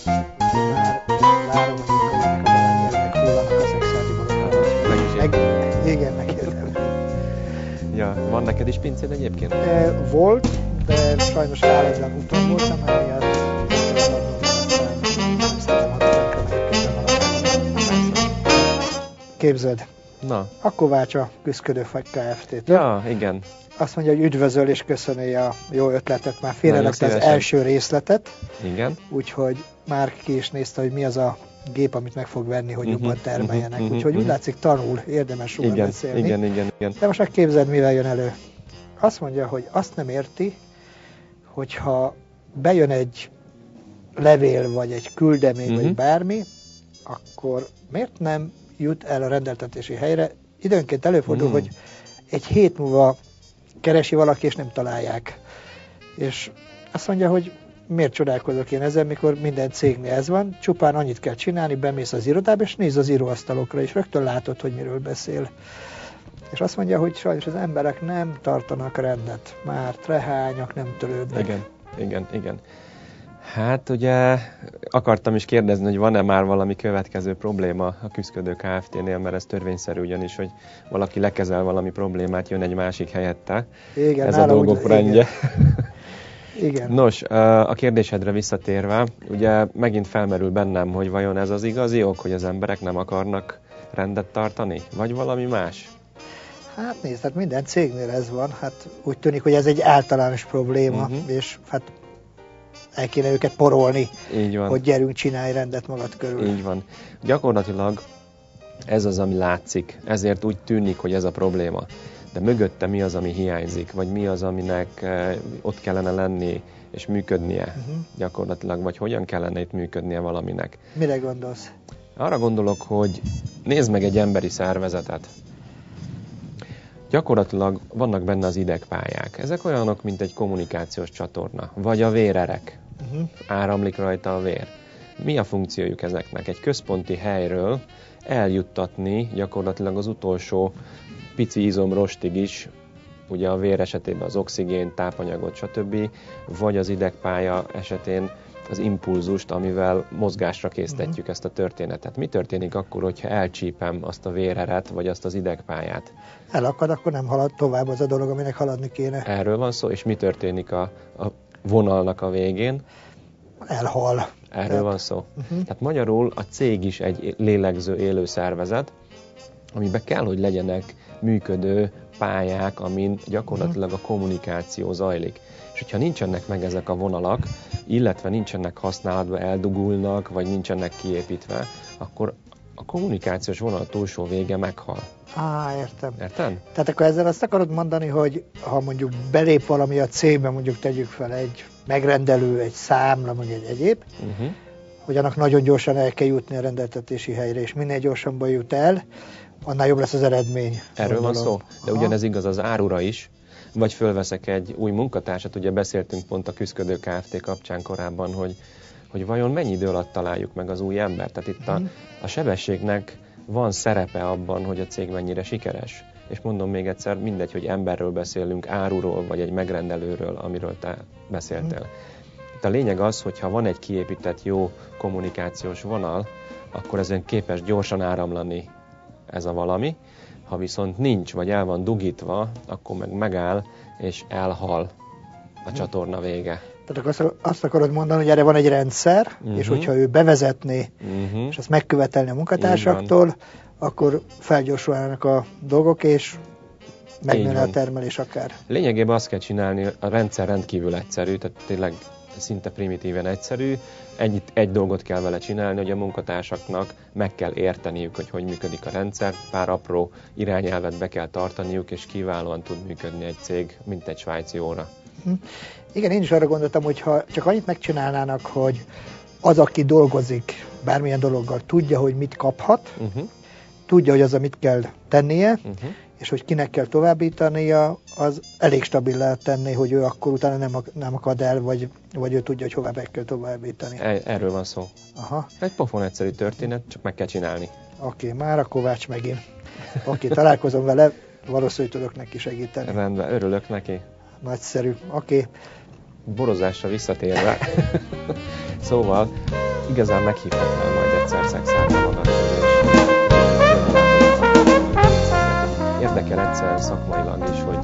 Már várom, hogy mikor jönnek a belennyire, meg hullanak a szexuális dolgokkal. Igen, megkérdem. Ja, van neked is pincéd egyébként? Volt, de sajnos állandóan úton voltam, emiatt nem szeretem határokra képzeld. Na. A Kovács a Küszködőfaj Kft-t. Ja, igen. Azt mondja, hogy üdvözöl és köszöni a jó ötletet. Már félrerakta az első részletet. Igen. Úgyhogy már ki is nézte, hogy mi az a gép, amit meg fog venni, hogy jobban termeljenek. Úgyhogy úgy látszik, tanul, érdemes róla beszélni. Igen. De most megképzeld, mivel jön elő. Azt mondja, hogy azt nem érti, hogyha bejön egy levél, vagy egy küldemény, vagy bármi, akkor miért nem jut el a rendeltetési helyre? Időnként előfordul, hogy egy hét múlva keresi valaki, és nem találják. És azt mondja, hogy miért csodálkozok én ezen, mikor minden cégnél ez van, csupán annyit kell csinálni, bemész az irodába, és nézz az íróasztalokra, és rögtön látod, hogy miről beszél. És azt mondja, hogy sajnos az emberek nem tartanak rendet, már trehányak, nem törődnek. Igen. Hát ugye akartam is kérdezni, hogy van-e már valami következő probléma a Küszködő Kft-nél, mert ez törvényszerű ugyanis, hogy valaki lekezel valami problémát, jön egy másik helyette. Igen, ez a dolgok rendje. Igen. Nos, a kérdésedre visszatérve, ugye megint felmerül bennem, hogy vajon ez az igazi ok, hogy az emberek nem akarnak rendet tartani? Vagy valami más? Hát nézd, hát minden cégnél ez van. Hát úgy tűnik, hogy ez egy általános probléma, és hát el kéne őket porolni, így van. Hogy gyerünk, csinálj rendet magad körül. Így van. Gyakorlatilag ez az, ami látszik. Ezért úgy tűnik, hogy ez a probléma. De mögötte mi az, ami hiányzik? Vagy mi az, aminek ott kellene lenni és működnie gyakorlatilag? Vagy hogyan kellene itt működnie valaminek? Mire gondolsz? Arra gondolok, hogy nézd meg egy emberi szervezetet. Gyakorlatilag vannak benne az idegpályák. Ezek olyanok, mint egy kommunikációs csatorna. Vagy a vérerek. Áramlik rajta a vér. Mi a funkciójuk ezeknek? Egy központi helyről eljuttatni gyakorlatilag az utolsó pici izomrostig is, ugye a vér esetében az oxigén, tápanyagot, stb. Vagy az idegpálya esetén az impulzust, amivel mozgásra késztetjük ezt a történetet. Mi történik akkor, hogyha elcsípem azt a véreret, vagy azt az idegpályát? Elakad, akkor nem halad tovább az a dolog, aminek haladni kéne. Erről van szó, és mi történik a vonalnak a végén? Elhal. Erről van szó. Tehát magyarul a cég is egy lélegző, élő szervezet, amiben kell, hogy legyenek működő pályák, amin gyakorlatilag a kommunikáció zajlik. És hogyha nincsenek meg ezek a vonalak, illetve nincsenek használatba, eldugulnak, vagy nincsenek kiépítve, akkor a kommunikációs vonal túlsó vége meghal. Értem. Érted? Tehát akkor ezzel azt akarod mondani, hogy ha mondjuk belép valami a cégbe, mondjuk tegyük fel egy megrendelő, egy számla, vagy egy egyéb, hogy annak nagyon gyorsan el kell jutni a rendeltetési helyre, és minél gyorsabban jut el, annál jobb lesz az eredmény. Erről van szó, de ugyanez igaz az árura is, vagy fölveszek egy új munkatársat, ugye beszéltünk pont a Küszködő Kft. Kapcsán korábban, hogy vajon mennyi idő alatt találjuk meg az új embert. Tehát itt a sebességnek van szerepe abban, hogy a cég mennyire sikeres. És mondom még egyszer, mindegy, hogy emberről beszélünk, áruról, vagy egy megrendelőről, amiről te beszéltél. Itt a lényeg az, hogy ha van egy kiépített jó kommunikációs vonal, akkor ezen képes gyorsan áramlani ez a valami. Ha viszont nincs, vagy el van dugítva, akkor meg megáll, és elhal a csatorna vége. Tehát akkor azt akarod mondani, hogy erre van egy rendszer, és hogyha ő bevezetné, és azt megkövetelni a munkatársaktól, akkor felgyorsulnának a dolgok, és megnőne a termelés akár. Lényegében azt kell csinálni, a rendszer rendkívül egyszerű, tehát tényleg szinte primitíven egyszerű. Egy dolgot kell vele csinálni, hogy a munkatársaknak meg kell érteniük, hogy működik a rendszer, pár apró irányelvet be kell tartaniuk, és kiválóan tud működni egy cég, mint egy svájci óra. Igen, én is arra gondoltam, hogy ha csak annyit megcsinálnának, hogy az, aki dolgozik bármilyen dologgal, tudja, hogy mit kaphat, tudja, hogy az, amit kell tennie, és hogy kinek kell továbbítania, az elég stabil lehet tenni, hogy ő akkor utána nem akad el, vagy ő tudja, hogy hová meg kell továbbítani. Erről van szó. Egy pofon egyszerű történet, csak meg kell csinálni. Oké, már a Kovács megint. Oké, találkozom vele, valószínűleg tudok neki segíteni. Rendben, örülök neki. Nagyszerű, oké. Borozásra visszatérve. Szóval igazán meghívhatnál majd egyszer szexárra magad, és érdekel egyszer szakmailag is, hogy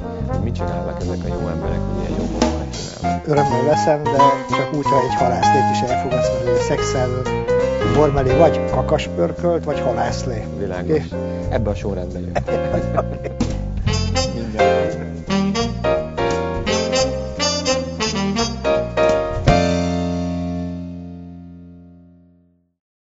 mit csinálnak ezek a jó emberek, hogy ilyen jó munkát csinálnak. Örömmel veszem, de csak úgy, ha egy halászlét is elfogadsz, mert egy szexárról bor mellé vagy kakaspörkölt, vagy halászlé. Világos. Okay? Ebbe a sorrendben jön.